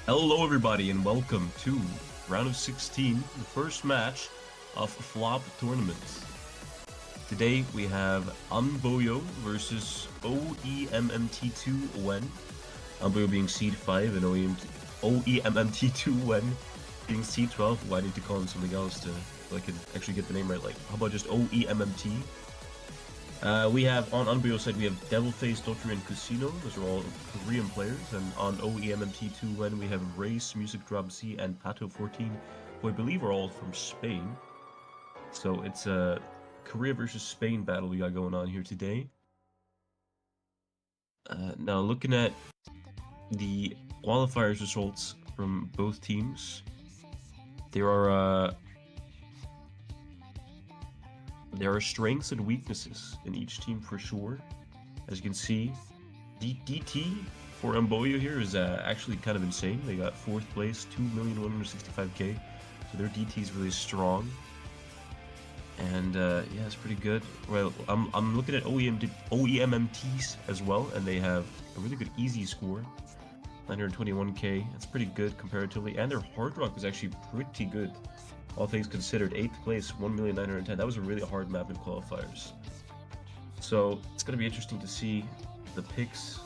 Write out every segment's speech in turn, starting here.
Hello, everybody, and welcome to round of 16, the first match of Flop Tournament. Today we have Anboyeo versus OEMMT2 Wen. Anboyeo being seed 5 and OEMMT2 Wen being seed 12. Why need to call him something else so I can actually get the name right? Like, how about just OEMMT? We have on Anboyeo's side, we have Devilface, Dotry, and Casino. Those are all Korean players. And on OEMMT2 Wen, we have Race, Music Drop C, and Pato14, who I believe are all from Spain. So it's a Korea versus Spain battle we got going on here today. Now, looking at the qualifiers results from both teams, there are strengths and weaknesses in each team for sure. As you can see, DT for Anboyeo here is actually kind of insane. They got 4th place, 2,165K. So their DT is really strong. And yeah, it's pretty good. Well, I'm looking at OEMMTs as well, and they have a really good easy score, 921K. That's pretty good comparatively. And their hard rock is actually pretty good, all things considered. 8th place, 1,910. That was a really hard map in qualifiers. So it's gonna be interesting to see the picks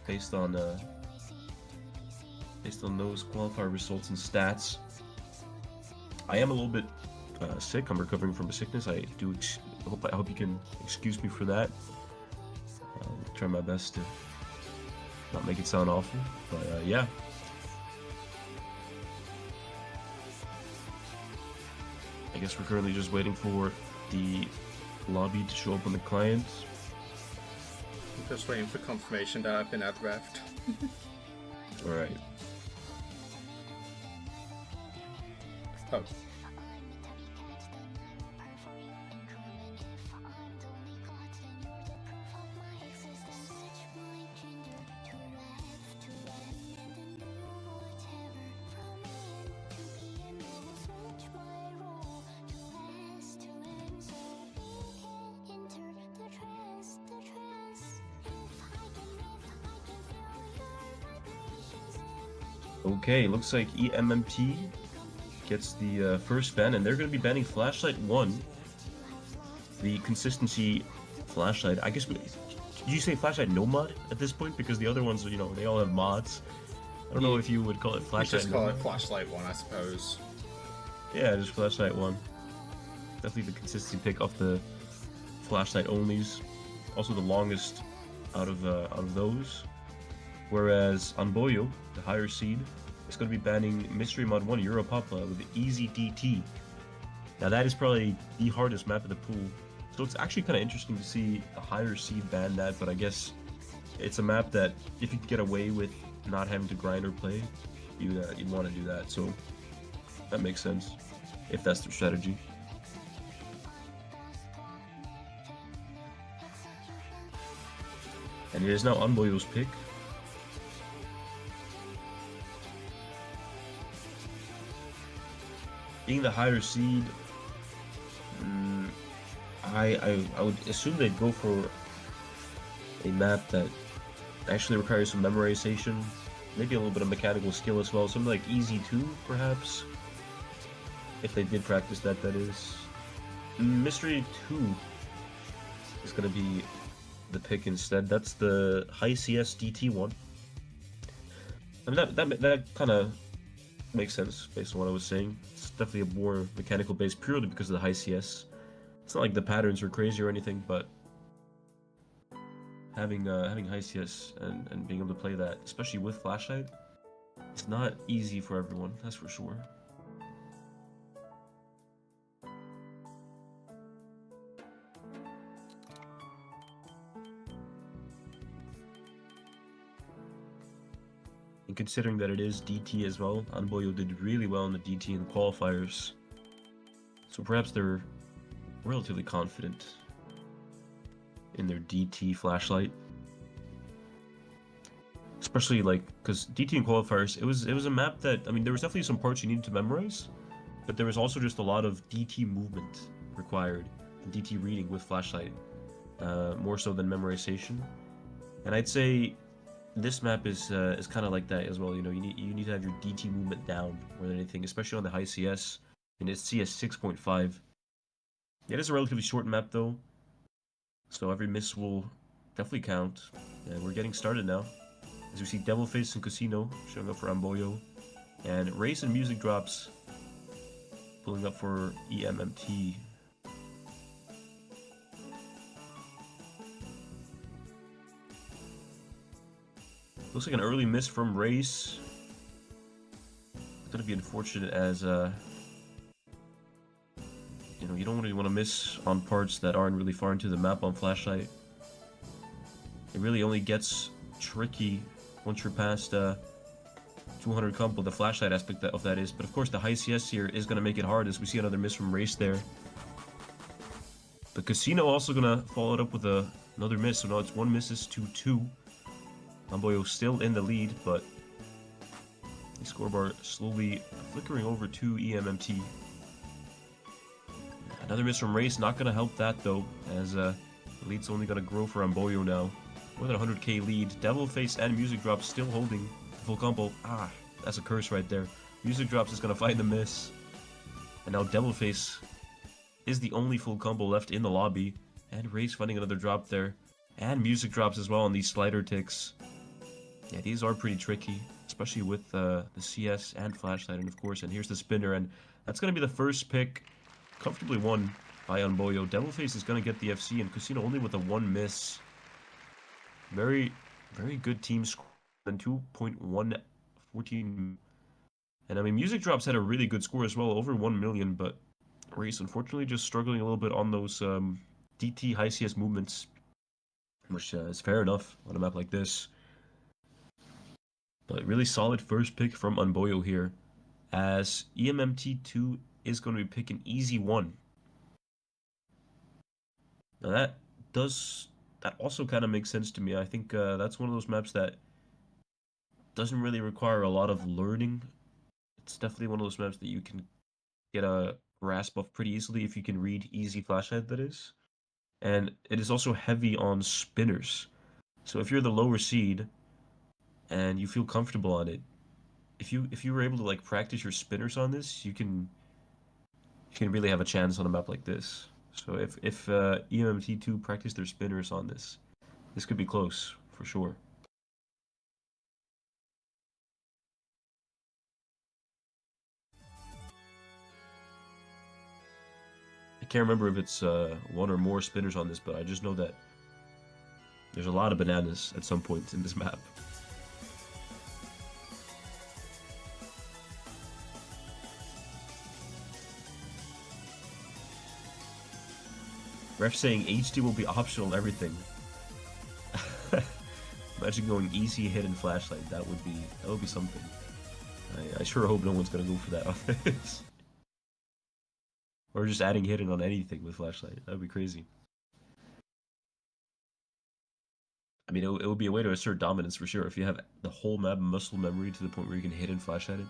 based on those qualifier results and stats. I am a little bit sick. I'm recovering from a sickness. I hope you can excuse me for that. I'll try my best to not make it sound awful, but yeah. I guess we're currently just waiting for the lobby to show up on the client. I'm just waiting for confirmation that I've been at draft. Alright. Oh. Okay, looks like EMMT gets the first ban, and they're going to be banning Flashlight 1. The consistency Flashlight, I guess, did you say Flashlight no mod at this point? Because the other ones, you know, they all have mods. I don't know if you would call it Flashlight. We just call it Flashlight 1, I suppose. Yeah, just Flashlight 1. Definitely the consistency pick of the Flashlight onlys. Also the longest out of those. Whereas Anboyeo, the higher seed, is going to be banning Mystery Mod 1 Europapa with the easy DT. Now that is probably the hardest map of the pool. So it's actually kind of interesting to see a higher seed ban that, but I guess it's a map that if you could get away with not having to grind or play, you'd want to do that. So that makes sense, if that's their strategy. And it is now Anboyeo's pick. Being the higher seed, I would assume they'd go for a map that actually requires some memorization, maybe a little bit of mechanical skill as well, something like Easy 2, perhaps, if they did practice that, that is. Mystery 2 is going to be the pick instead. That's the high CS DT one. I mean, that kind of makes sense based on what I was saying. It's definitely a more mechanical base purely because of the high CS. It's not like the patterns are crazy or anything, but having high CS and being able to play that, especially with Flashlight, it's not easy for everyone, that's for sure. And considering that it is DT as well, Anboyeo did really well in the DT in the qualifiers. So perhaps they're relatively confident in their DT Flashlight. Especially like, because DT in qualifiers, it was a map that, I mean, there was definitely some parts you needed to memorize, but there was also just a lot of DT movement required, and DT reading with Flashlight, more so than memorization. And I'd say this map is kind of like that as well. You know, you need to have your DT movement down more than anything, especially on the high CS. And it's CS 6.5. It is a relatively short map though, so every miss will definitely count. And we're getting started now. As we see Devilface and Casino showing up for Anboyeo, and Race and Music Drops pulling up for EMMT. Looks like an early miss from Race. It's gonna be unfortunate as you know, you don't really want to miss on parts that aren't really far into the map on Flashlight. It really only gets tricky once you're past 200 combo, the Flashlight aspect of that is. But of course the high CS here is going to make it hard, as we see another miss from Race there. The Casino also going to follow it up with another miss, so now it's 1 misses to 2. Anboyeo still in the lead, but the scorebar slowly flickering over to EMMT. Another miss from Race, not going to help that though, as the lead's only going to grow for Anboyeo now. More than 100k lead. Devilface and Music Drops still holding full combo. Ah, that's a curse right there. Music Drops is going to find the miss. And now Devilface is the only full combo left in the lobby. And Race finding another drop there. And Music Drops as well on these slider ticks. Yeah, these are pretty tricky, especially with the CS and Flashlight, and of course, and here's the spinner, and that's going to be the first pick, comfortably won by Anboyeo. Devilface is going to get the FC, and Casino only with a 1 miss. Very, very good team score. Then 2.114. And I mean, Music Drops had a really good score as well, over 1 million, but Race unfortunately just struggling a little bit on those DT high CS movements, which is fair enough on a map like this. But really solid first pick from Anboyeo here, as EMMT2 is going to be picking easy 1. Now that also kind of makes sense to me. I think that's one of those maps that doesn't really require a lot of learning. It's definitely one of those maps that you can get a grasp of pretty easily if you can read easy Flashlight, that is. And it is also heavy on spinners. So if you're the lower seed and you feel comfortable on it, if you were able to like practice your spinners on this, you can really have a chance on a map like this. So if EMMT2 practice their spinners on this could be close for sure. I can't remember if it's 1 or more spinners on this, but I just know that there's a lot of bananas at some point in this map. Ref saying HD will be optional and everything. Imagine going easy hit and Flashlight. That would be something. I sure hope no one's gonna go for that on this. Or just adding hidden on anything with Flashlight. That would be crazy. I mean, it would be a way to assert dominance for sure. If you have the whole map muscle memory to the point where you can hit and Flashlight it,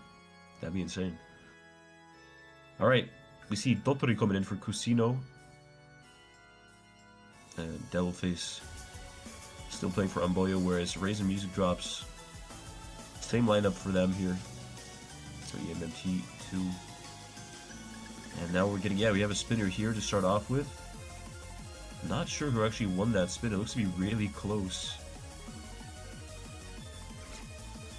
that'd be insane. Alright, we see Dotori coming in for Kusino. And Devilface still playing for Anboyeo, whereas Raise and Music Drops, same lineup for them here. So EMMT2. And now we're getting, we have a spinner here to start off with. Not sure who actually won that spin. It looks to be really close.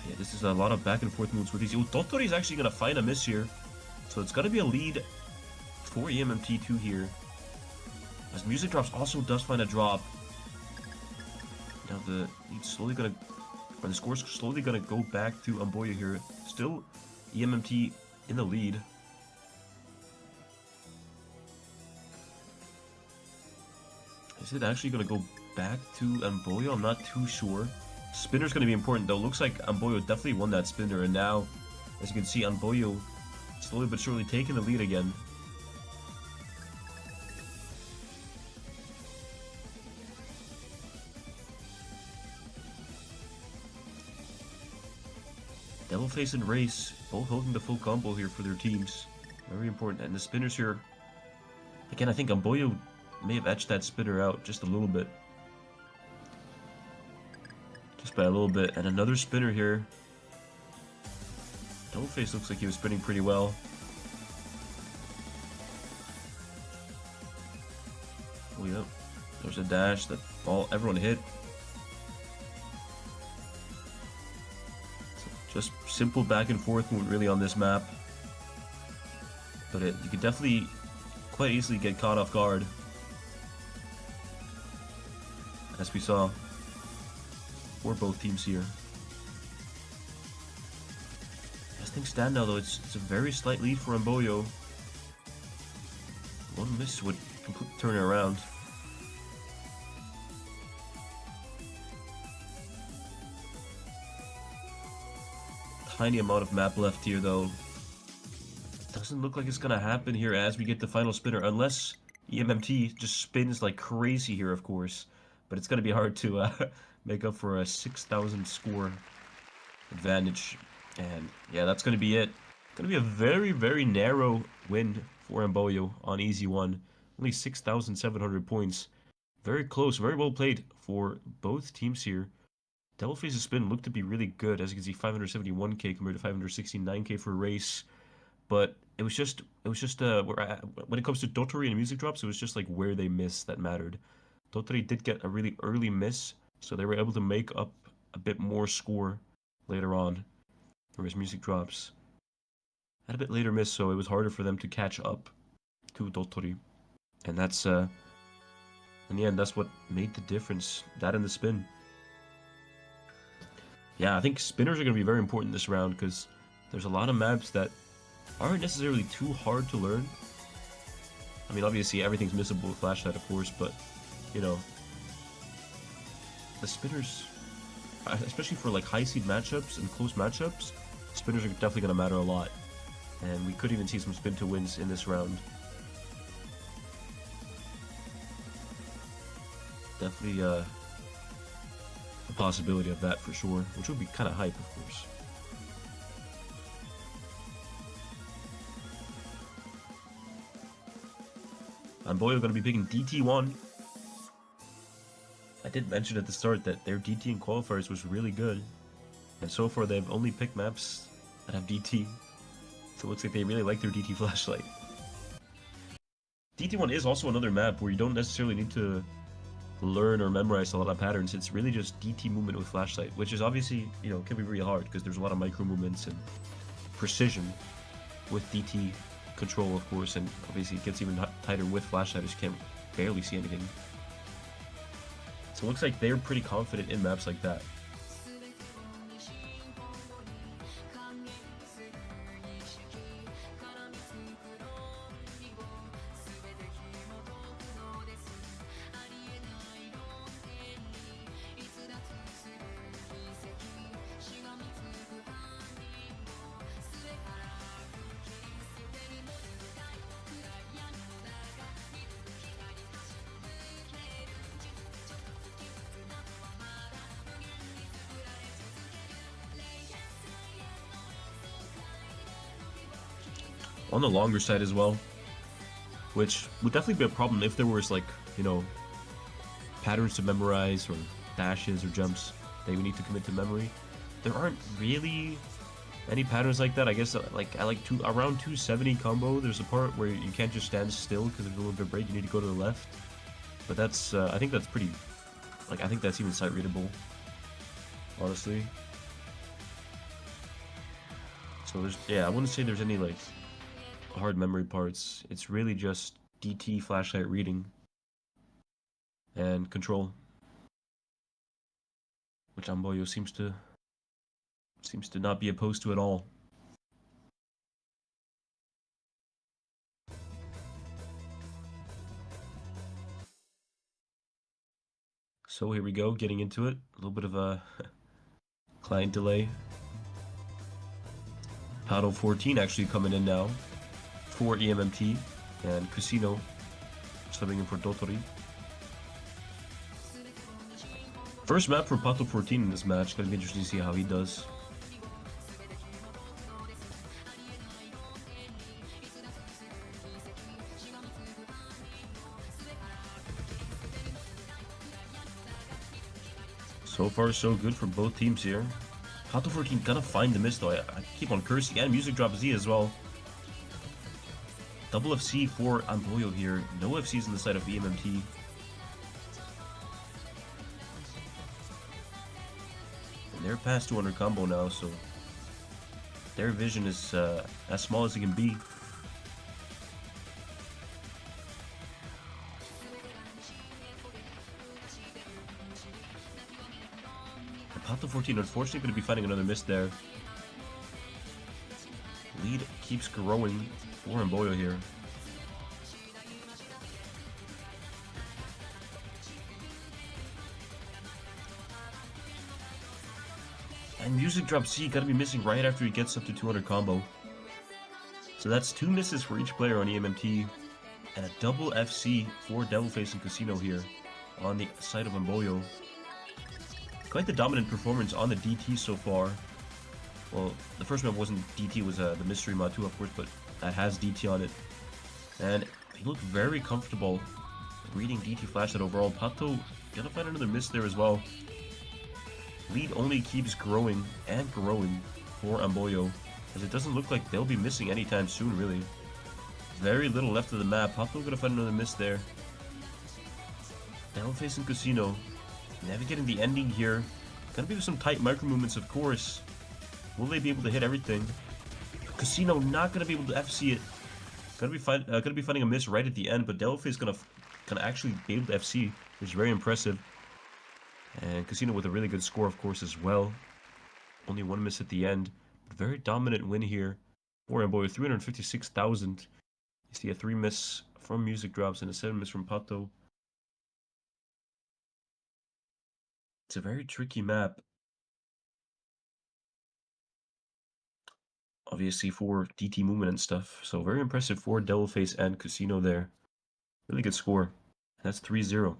Yeah, this is a lot of back and forth moves with these. Oh, Dotori is actually going to find a miss here. So it's going to be a lead for EMMT2 here. As Music Drops also does find a drop. Now the lead's slowly going to, or the score's slowly going to go back to Anboyeo here. Still EMMT in the lead. Is it actually going to go back to Anboyeo? I'm not too sure. Spinner's going to be important though. Looks like Anboyeo definitely won that spinner, and now, as you can see, Anboyeo slowly but surely taking the lead again. Devilface and Race both holding the full combo here for their teams. Very important. And the spinners here, again, I think Anboyeo may have etched that spinner out just a little bit. Just by a little bit. And another spinner here. Double face looks like he was spinning pretty well. Oh, yep. There's a dash that everyone hit. So just simple back and forth movement really on this map. But you could definitely quite easily get caught off guard. As we saw for both teams here. As things stand now though, it's a very slight lead for Anboyeo. One miss would completely turn it around. Tiny amount of map left here though. Doesn't look like it's gonna happen here as we get the final spinner, unless EMMT just spins like crazy here, of course. But it's gonna be hard to make up for a 6,000 score advantage. And yeah, that's gonna be it. Gonna be a very, very narrow win for Anboyeo on easy one. Only 6,700 points. Very close, very well played for both teams here. Devilface's spin looked to be really good, as you can see, 571k compared to 569k for a race. But it was just when it comes to Dotori and music drops, it was just like where they missed that mattered. Dotori did get a really early miss, so they were able to make up a bit more score later on. Whereas music drops had a bit later miss, so it was harder for them to catch up to Dotori. And that's in the end, that's what made the difference. That and the spin. Yeah, I think spinners are going to be very important this round because there's a lot of maps that aren't necessarily too hard to learn. I mean, obviously everything's missable with flashlight, of course, but you know, the spinners, especially for like high seed matchups and close matchups, spinners are definitely going to matter a lot. And we could even see some spin to wins in this round. Definitely a possibility of that for sure, which would be kind of hype, of course. Anboyeo going to be picking DT1. I did mention at the start that their DT in qualifiers was really good. And so far they've only picked maps that have DT. So it looks like they really like their DT flashlight. DT1 is also another map where you don't necessarily need to learn or memorize a lot of patterns. It's really just DT movement with flashlight, which is obviously, you know, can be really hard because there's a lot of micro movements and precision with DT control, of course, and obviously it gets even tighter with flashlight as you can barely see anything. So it looks like they're pretty confident in maps like that. On the longer side as well, which would definitely be a problem if there was like, you know, patterns to memorize or dashes or jumps that you need to commit to memory. There aren't really any patterns like that. I guess like around 270 combo, there's a part where you can't just stand still because there's a little bit of break. You need to go to the left, but that's I think that's pretty, like I think that's even sight readable, honestly. So there's, yeah, I wouldn't say there's any like hard memory parts. It's really just DT flashlight reading and control, which Anboyeo seems to not be opposed to at all. So here we go, getting into it. A little bit of a client delay. Paddle 14 actually coming in now for EMMT, and Casino subbing in for Dotori. First map for Pato 14 in this match. Gonna be interesting to see how he does. So So far, so good for both teams here. Pato 14 gonna find the miss though. I keep on cursing, and music drop Z as well. Double FC for Anboyeo here. No FCs on the side of EMMT. And they're past 200 combo now, so their vision is as small as it can be. Pato 14 unfortunately going to be finding another miss there. Lead keeps growing for Anboyeo here. And music drop C gotta be missing right after he gets up to 200 combo. So that's 2 misses for each player on EMMT, and a double FC for Devilface and Casino here on the side of Anboyeo. Quite the dominant performance on the DT so far. Well, the first map wasn't DT, was the mystery mod too, of course, but that has DT on it. And he looked very comfortable reading DT flash that overall. Pato gonna find another miss there as well. Lead only keeps growing and growing for Anboyeo, as it doesn't look like they'll be missing anytime soon, really. Very little left of the map. Pato gonna find another miss there. Devilface and Casino navigating the ending here. Gonna be some tight micro movements, of course. Will they be able to hit everything? Casino not gonna be able to FC it. Gonna be finding a miss right at the end, but Devilface gonna actually be able to FC, which is very impressive. And Casino with a really good score, of course, as well. Only 1 miss at the end. Very dominant win here for Anboyeo. 356,000. You see a 3 miss from music drops and a 7 miss from Pato. It's a very tricky map. Obviously for DT movement and stuff. So very impressive for Devilface and Casino there. Really good score. That's 3-0.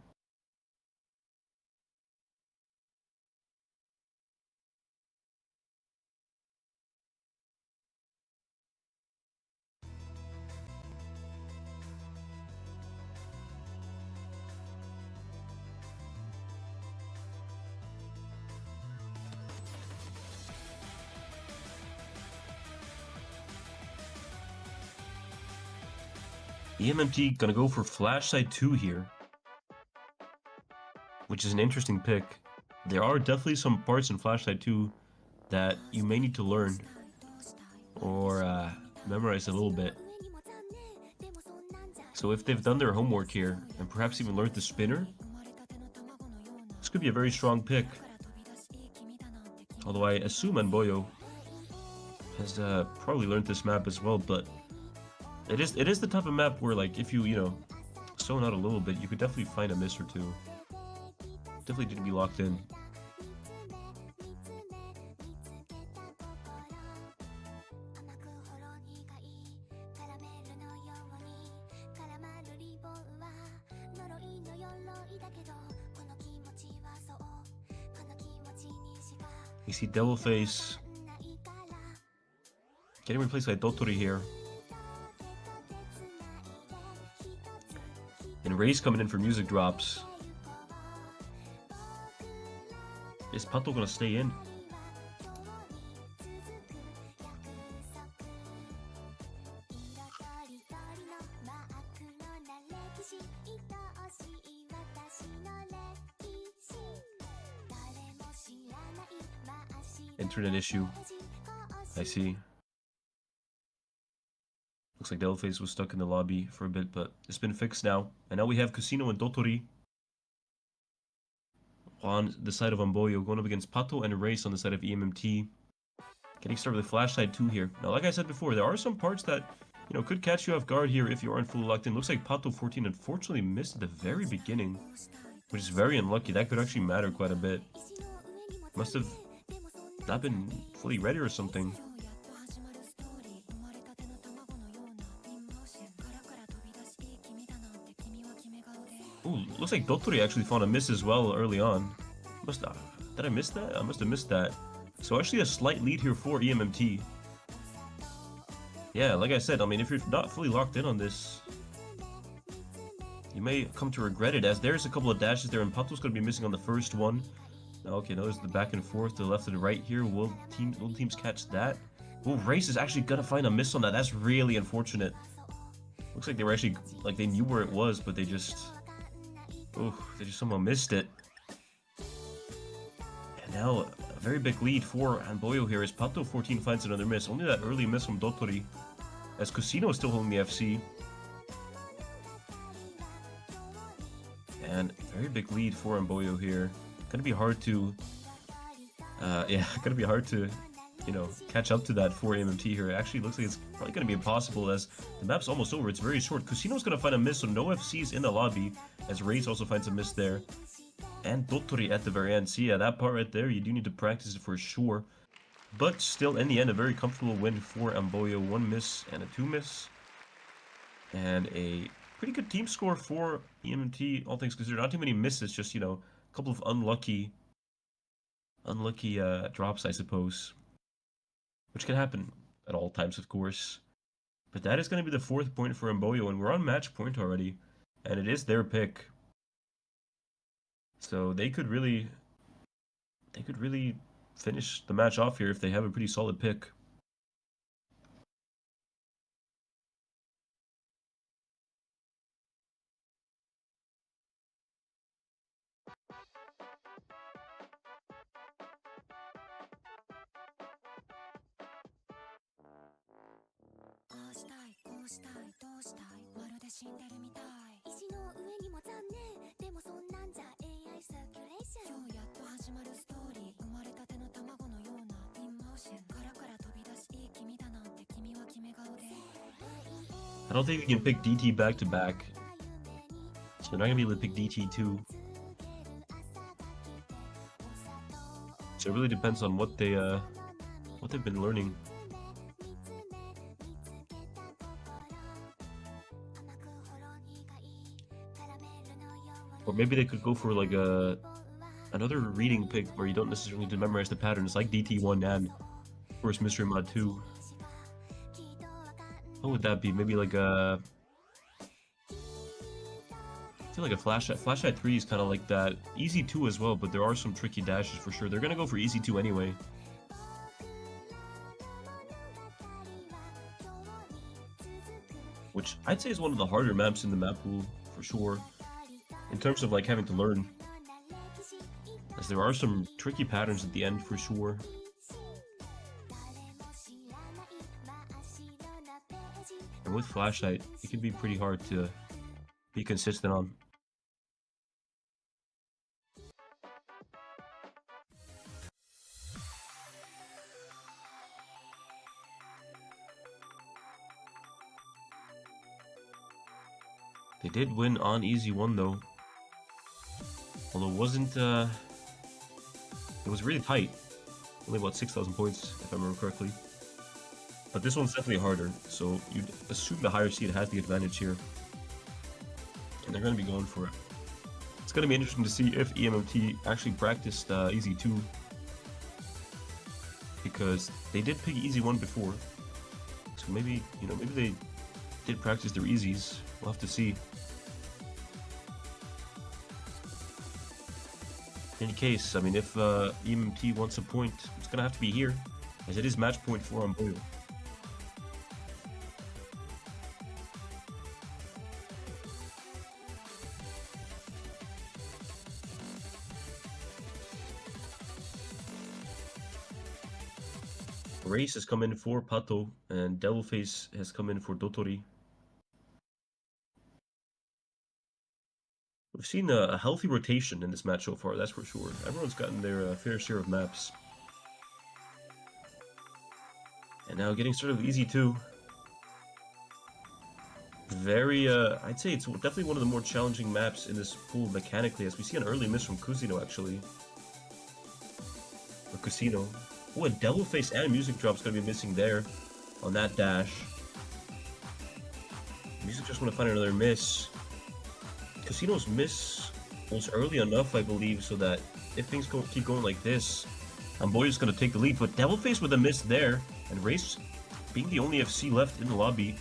EMMT gonna go for Flashlight 2 here, which is an interesting pick. There are definitely some parts in Flashlight 2 that you may need to learn or memorize a little bit. So if they've done their homework here and perhaps even learned the spinner, this could be a very strong pick. Although I assume Anboyeo has probably learned this map as well, but it is the type of map where, like, if you zone out a little bit, you could definitely find a miss or two. Definitely need to be locked in. You see Devilface getting replaced by Dotori here. And Ray's coming in for music drops. Is Pato gonna stay in? Internet issue. I see. Looks like Devilface was stuck in the lobby for a bit, but it's been fixed now. And now we have Casino and Dotori on the side of Anboyeo, going up against Pato and Race on the side of EMMT. Getting started with Flashlight 2 here. Now, like I said before, there are some parts that, could catch you off guard here if you aren't fully locked in. Looks like Pato 14 unfortunately missed at the very beginning, which is very unlucky. That could actually matter quite a bit. Must have not been fully ready or something. Ooh, looks like Dotori actually found a miss as well early on. Did I miss that? I must have missed that. So actually a slight lead here for EMMT. Yeah, like I said, if you're not fully locked in on this, you may come to regret it, as there's a couple of dashes there, and Pato's going to be missing on the first one. Okay, notice the back and forth to the left and the right here. Will teams catch that? Oh, Race is actually gonna find a miss on that. That's really unfortunate. Looks like they were actually, like, they knew where it was, but they just somehow missed it. And now a very big lead for Anboyeo here as Pato 14 finds another miss. Only that early miss from Dottori, as Cusino is still holding the FC. And very big lead for Anboyeo here. Gonna be hard to, you know, catch up to that for EMMT here. It actually looks like it's probably gonna be impossible as the map's almost over. It's very short. Cusino's gonna find a miss, so no FCs in the lobby, as Race also finds a miss there. And Dottori at the very end. So yeah, that part right there, you do need to practice it for sure. But still, in the end, a very comfortable win for Anboyeo. 1 miss and a 2 miss. And a pretty good team score for EMMT, all things considered. Not too many misses, just, you know, a couple of unlucky drops, I suppose. Which can happen at all times, of course. But that is going to be the 4th point for Anboyeo, and we're on match point already. And it is their pick. So they could really finish the match off here if they have a pretty solid pick. I don't think we can pick DT back to back. So they're not gonna be able to pick DT too. So it really depends on what they've been learning. Or maybe they could go for like another reading pick where you don't necessarily need to memorize the patterns, like DT1 and of course Mystery Mod 2. What would that be? Maybe like a... I feel like a Flashlight. Flashlight 3 is kind of like that. Easy 2 as well, but there are some tricky dashes for sure. They're gonna go for Easy 2 anyway. Which I'd say is one of the harder maps in the map pool, for sure. In terms of like having to learn. As there are some tricky patterns at the end for sure. And with Flashlight, it can be pretty hard to be consistent on. They did win on Easy 1 though. Although it wasn't, it was really tight. Only about 6,000 points, if I remember correctly. But this one's definitely harder, so you'd assume the higher seed has the advantage here. And they're going to be going for it. It's going to be interesting to see if EMMT actually practiced Easy 2. Because they did pick Easy 1 before. So maybe, you know, maybe they did practice their Easies. We'll have to see. In any case, I mean, if EMMT wants a point, it's going to have to be here. As it is match point for Anboyeo. Race has come in for Pato, and Devilface has come in for Dottori. We've seen a healthy rotation in this match so far, that's for sure. Everyone's gotten their fair share of maps. And now getting started with Easy 2. Very, I'd say it's definitely one of the more challenging maps in this pool mechanically, as we see an early miss from Cusino, actually. Or Cusino. Oh, and Devilface and Music Drop's gonna be missing there on that dash. Music just want to find another miss. Cusino's miss was early enough, I believe, so that if things keep going like this, Anboyeo's gonna take the lead. But Devilface with a miss there, and Race being the only FC left in the lobby.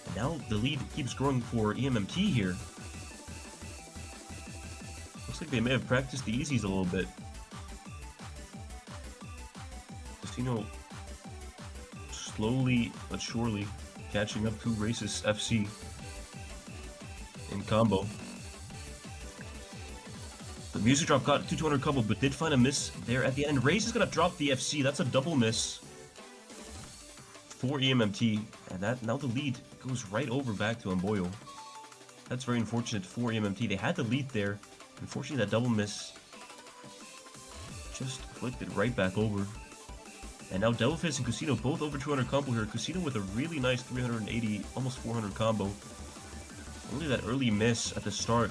And now the lead keeps growing for EMMT here. Looks like they may have practiced the easies a little bit. Casino slowly but surely catching up to Racist FC in combo. The music drop got 200 combo, but did find a miss there at the end. Race is gonna drop the FC. That's a double miss for EMMT, and that now the lead goes right over back to Anboyeo. That's very unfortunate for EMMT. They had the lead there. Unfortunately, that double miss just flicked it right back over. And now Devilface and Casino both over 200 combo here. Casino with a really nice 380, almost 400 combo. Only that early miss at the start.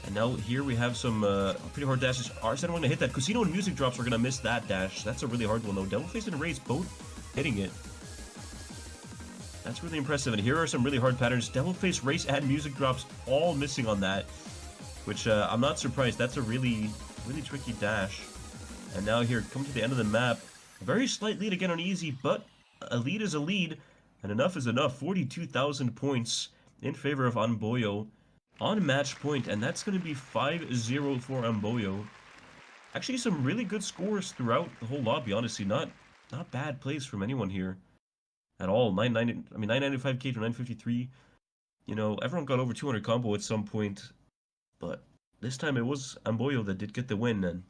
And now here we have some pretty hard dashes. Arsene going to hit that. Casino and Music Drops are going to miss that dash. That's a really hard one though. Devilface and Race both hitting it. That's really impressive. And here are some really hard patterns. Devilface, Race, and Music Drops all missing on that. Which I'm not surprised. That's a really tricky dash. And now here, coming to the end of the map. Very slight lead again on easy, but a lead is a lead. And enough is enough. 42,000 points in favor of Anboyeo on match point, and that's going to be 5-0 for Anboyeo. Actually, some really good scores throughout the whole lobby, honestly. Not bad plays from anyone here at all. 995k to 953. You know, everyone got over 200 combo at some point, but this time it was Anboyeo that did get the win,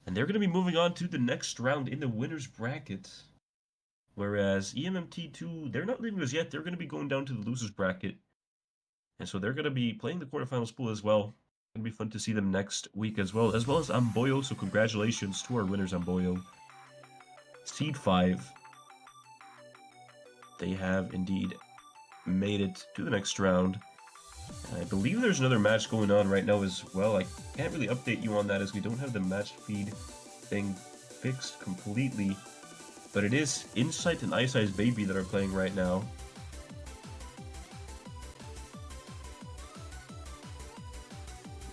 and they're going to be moving on to the next round in the winner's bracket. Whereas EMMT2, they're not leaving us yet. They're going to be going down to the loser's bracket. And so they're going to be playing the quarterfinals pool as well. It's going to be fun to see them next week as well as Anboyeo. So congratulations to our winners, Anboyeo. Seed 5. They have indeed made it to the next round. And I believe there's another match going on right now as well. I can't really update you on that as we don't have the match feed thing fixed completely. But it is Insight and Ice Ice Baby that are playing right now.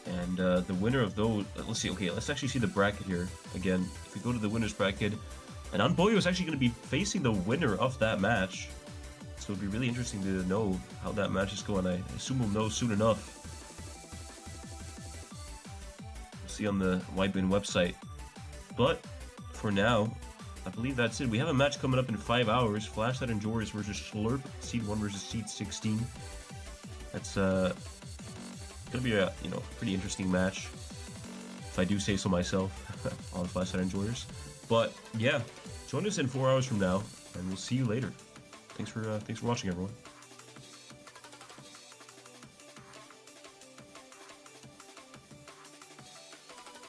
And the winner of those, let's see, okay, let's actually see the bracket here again. If we go to the winner's bracket, and Anboyeo is actually going to be facing the winner of that match. So it'll be really interesting to know how that match is going. I assume we'll know soon enough. We'll see on the Widebin website. But for now, I believe that's it. We have a match coming up in 5 hours. Flashlight and Joris versus Slurp, Seed 1 versus Seed 16. That's gonna be a pretty interesting match, if I do say so myself, on Flashlight Enjoyers. But yeah, join us in 4 hours from now, and we'll see you later. Thanks for watching, everyone.